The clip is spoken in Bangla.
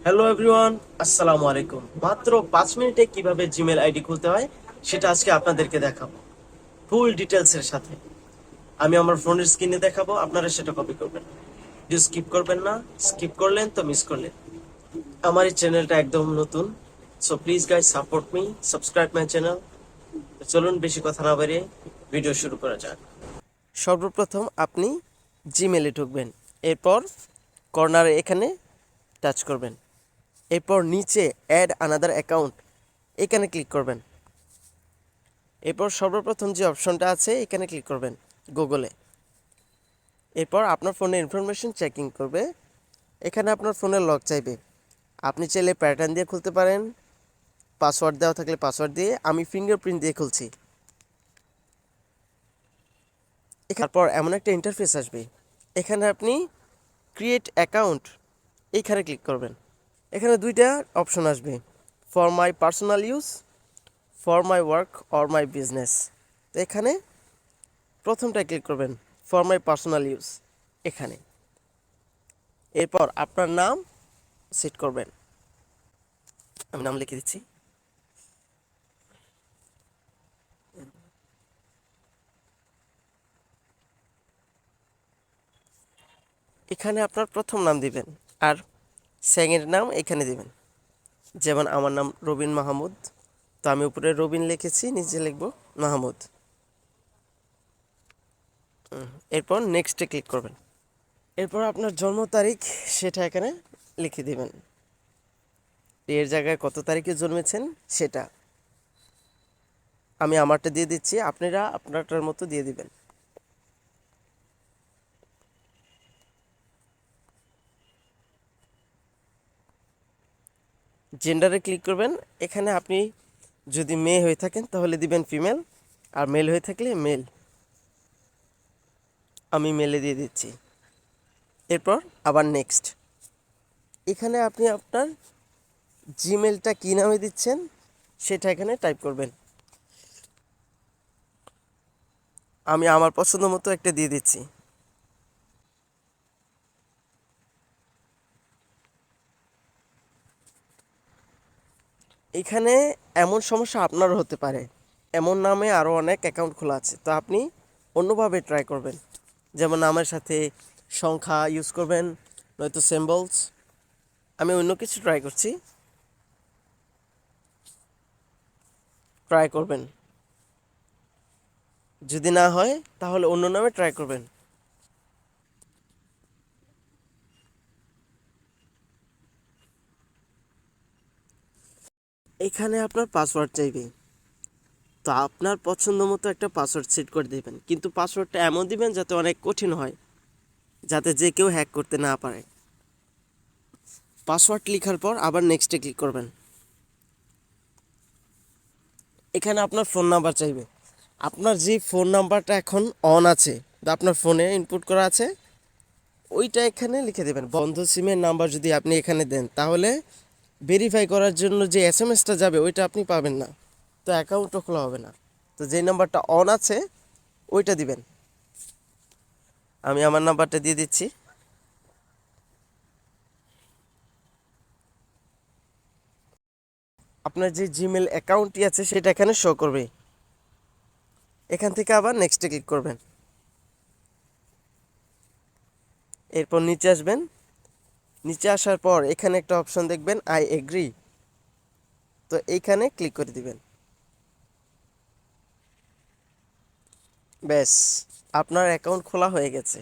হ্যালো এভরিওয়ান, আসসালামু আলাইকুম। মাত্র 5 মিনিটে কিভাবে জিমেল আইডি খুলতে হয় সেটা আজকে আপনাদেরকে দেখাবো ফুল ডিটেলস এর সাথে। আমি আমার ফোনের স্ক্রিনে দেখাবো, আপনারা সেটা কপি করবেন। ভিডিও স্কিপ করবেন না, স্কিপ করলেন তো মিস করলেন। আমার এই চ্যানেলটা একদম নতুন, so please guys support me, subscribe my channel. চলুন বেশি কথা না বাড়িয়ে ভিডিও শুরু করা যাক। সর্বপ্রথম আপনি জিমেলে ঢুকবেন, এরপর কর্নারে এখানে টাচ করবেন, এরপর নিচে অ্যাড আনাদার অ্যাকাউন্ট এখানে ক্লিক করবেন। এরপর সর্বপ্রথম যে অপশনটা আছে এখানে ক্লিক করবেন গুগলে। এরপর আপনার ফোনের ইনফরমেশন চেকিং করবে, এখানে আপনার ফোনের লক চাইবে। আপনি চাইলে প্যাটার্ন দিয়ে খুলতে পারেন, পাসওয়ার্ড দেওয়া থাকলে পাসওয়ার্ড দিয়ে, আমি ফিঙ্গারপ্রিন্ট দিয়ে খুলছি। তারপর এমন একটা ইন্টারফেস আসবে, এখানে আপনি ক্রিয়েট অ্যাকাউন্ট এইখানে ক্লিক করবেন। এখানে দুইটা অপশন আসবে, for my personal use, for my work or my business. তো এখানে প্রথমটা ক্লিক করবেন, ফর মাই পার্সোনাল ইউজ এখানে। এরপর আপনার নাম সেট করবেন, আমি নাম লিখে দিচ্ছি। এখানে আপনার প্রথম নাম দিবেন আর সেকেন্ড নাম এখানে দিবেন। যেমন আমার নাম রবিন মাহমুদ, তো আমি উপরে রবিন লিখেছি, নিচে লিখব মাহমুদ। এরপর নেক্সটে ক্লিক করবেন। এরপর আপনার জন্ম তারিখ সেটা এখানে লিখে দিবেন, এর জায়গায় কত তারিখে জন্মেছেন সেটা। আমি আমারটা দিয়ে দিচ্ছি, আপনারা আপনারটার মতো দিয়ে দিবেন। জেন্ডারে ক্লিক করবেন, এখানে আপনি যদি মেয়ে হয়ে থাকেন তাহলে দিবেন ফিমেল, আর মেল হয়ে থাকলে মেল। আমি মেলে দিয়ে দিচ্ছি। এরপর আবার নেক্সট, এখানে আপনি আপনার জিমেলটা কী নামে দিচ্ছেন সেটা এখানে টাইপ করবেন। আমি আমার পছন্দ মতো একটা দিয়ে দিচ্ছি। এখানে এমন সমস্যা আপনারও হতে পারে, এমন নামে আরও অনেক অ্যাকাউন্ট খোলা আছে, তো আপনি অন্যভাবে ট্রাই করবেন। যেমন নামের সাথে সংখ্যা ইউজ করবেন, নয়তো সিম্বলস। আমি অন্য কিছু ট্রাই করছি, ট্রাই করবেন। যদি না হয় তাহলে অন্য নামে ট্রাই করবেন। এখানে আপনার পাসওয়ার্ড চাইবে, তো আপনার পছন্দ মতো একটা পাসওয়ার্ড সেট করে দেবেন, কিন্তু পাসওয়ার্ডটা এমন দিবেন যাতে অনেক কঠিন হয়, যাতে যে কেউ হ্যাক করতে না পারে। পাসওয়ার্ড লেখার পর আবার নেক্সটে ক্লিক করবেন। এখানে আপনার ফোন নাম্বার চাইবে, আপনার যে ফোন নাম্বারটা এখন অন আছে বা আপনার ফোনে ইনপুট করা আছে ওইটা এখানে লিখে দেবেন। বন্ধ সিমের নাম্বার যদি আপনি এখানে দেন তাহলে ভেরিফাই করার জন্য যে এসএমএসটা যাবে ওইটা আপনি পাবেন না, তো অ্যাকাউন্টও খোলা হবে না। তো যে নাম্বারটা অন আছে ওইটা দিবেন। আমি আমার নাম্বারটা দিয়ে দিচ্ছি। আপনার যে জিমেল অ্যাকাউন্টটি আছে সেটা এখানে শো করবে। এখান থেকে আবার নেক্সটে ক্লিক করবেন। এরপর নিচে আসবেন, নিচে আসার পর এখানে একটা অপশন দেখবেন আই এগ্রি, তো এইখানে ক্লিক করে দিবেন। ব্যাস, আপনার অ্যাকাউন্ট খোলা হয়ে গেছে।